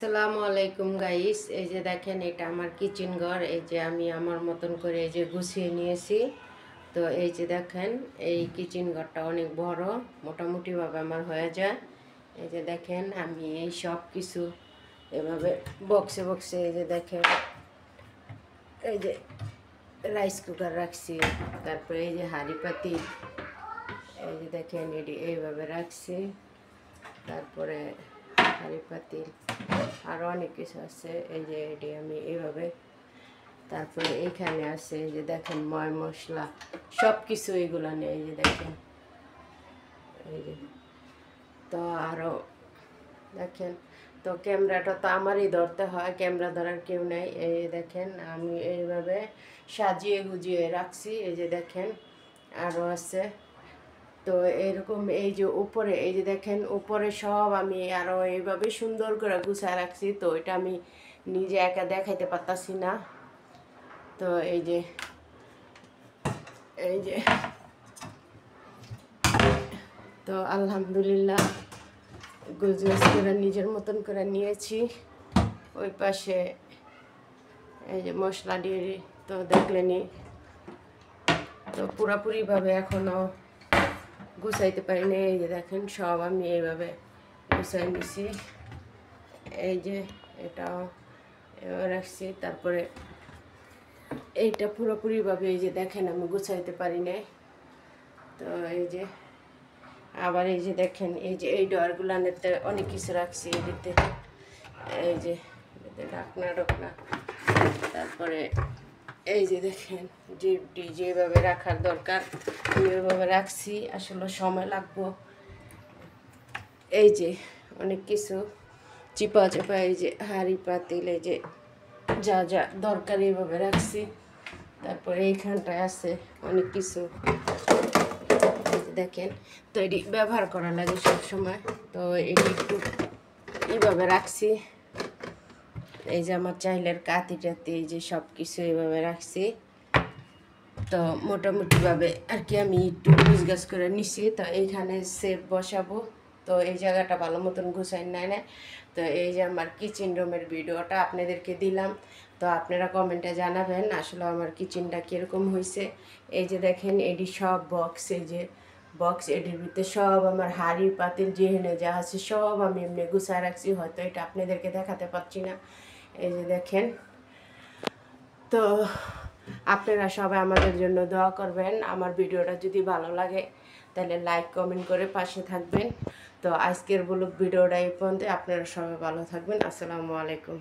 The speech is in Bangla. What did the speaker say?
আসসালামু আলাইকুম গাইস, এই যে দেখেন এটা আমার কিচেন ঘর। এই যে আমি আমার মতন করে এই যে গুছিয়ে নিয়েছি। তো এই যে দেখেন এই কিচেন ঘরটা অনেক বড়, মোটামুটি ভাবে আমার হয়ে যায়। এই যে দেখেন আমি এই সব কিছু এভাবে বক্সে বক্সে এই যে দেখেন এই যে রাইস কুকার রাখছি, তারপরে এই যে হাঁড়ি পাতি এই যে দেখেন এটি এইভাবে রাখছি, তারপরে হাঁড়ি পাতিল আরও অনেক কিছু আছে। এই যে এটি আমি এইভাবে, তারপরে এইখানে আছে এই যে দেখেন ময় মশলা সব কিছু এগুলো নিয়ে এই যে দেখেন এই যে। তো আরও দেখেন, তো ক্যামেরাটা তো আমারই ধরতে হয়, ক্যামেরা ধরার কেউ নেই। এই দেখেন আমি এইভাবে সাজিয়ে গুজিয়ে রাখছি। এই যে দেখেন আরও আছে। তো এরকম এই যে উপরে এই যে দেখেন উপরে সব আমি আরো এইভাবে সুন্দর করে গুছায় রাখছি। তো এটা আমি নিজে একা দেখাইতে পারতাছি না। তো এই যে এই যে তো আলহামদুলিল্লাহ গুজগাছ করে নিজের মতন করে নিয়েছি। ওই পাশে এই যে মশলা দিয়ে তো দেখলেনি, তো পুরোপুরিভাবে এখনও গুছাইতে পারিনি। এই যে দেখেন সব আমি এইভাবে গুছাই নিছি। এই যে এটাও এবার রাখছি, তারপরে এইটা পুরোপুরিভাবে এই যে দেখেন আমি গুছাইতে পারি নাই। তো এই যে আবার এই যে দেখেন এই যে এই ডয়ারগুলানেতে অনেক কিছু রাখছি এদিকে। এই যে ঢাকনা ঢাকনা, তারপরে এই যে দেখেন যে যেভাবে রাখার দরকার আমি ওইভাবে রাখছি। আসলে সময় লাগবো। এই যে অনেক কিছু চিপা চাপা এই যে হাঁড়ি পাতিল এই যে যা যা দরকার এইভাবে রাখছি। তারপরে এইখানটায় আছে অনেক কিছু দেখেন, তো এটি ব্যবহার করা লাগে সব সময়। তো এটি একটু এইভাবে রাখছি। এই যে আমার চাইলের কাতি টাতি এই যে সব কিছু এইভাবে রাখছি। তো মোটামুটিভাবে আর কি আমি একটু গুছগাছ করে নিছি। তো এইখানে সেফ বসাবো। তো এই জায়গাটা ভালো মতন গুছাই নাই না। তো এই যে আমার কিচেন রুমের ভিডিওটা আপনাদেরকে দিলাম। তো আপনারা কমেন্টে জানাবেন আসলে আমার কিচেনটা কীরকম হয়েছে। এই যে দেখেন এটি সব বক্স, এই যে বক্স এটির ভিতরে সব আমার হাঁড়ি পাতিল যেখানে যা আছে সব আমি এমনি গুছায় রাখছি। হয়তো এটা আপনাদেরকে দেখাতে পারছি না। এই যে দেখেন। তো আপনারা সবাই আমাদের জন্য দোয়া করবেন। আমার ভিডিওটা যদি ভালো লাগে তাহলে লাইক কমেন্ট করে পাশে থাকবেন। তো আজকের ব্লগ ভিডিওটা এই পর্যন্ত। আপনারা সবাই ভালো থাকবেন। আসসালামু আলাইকুম।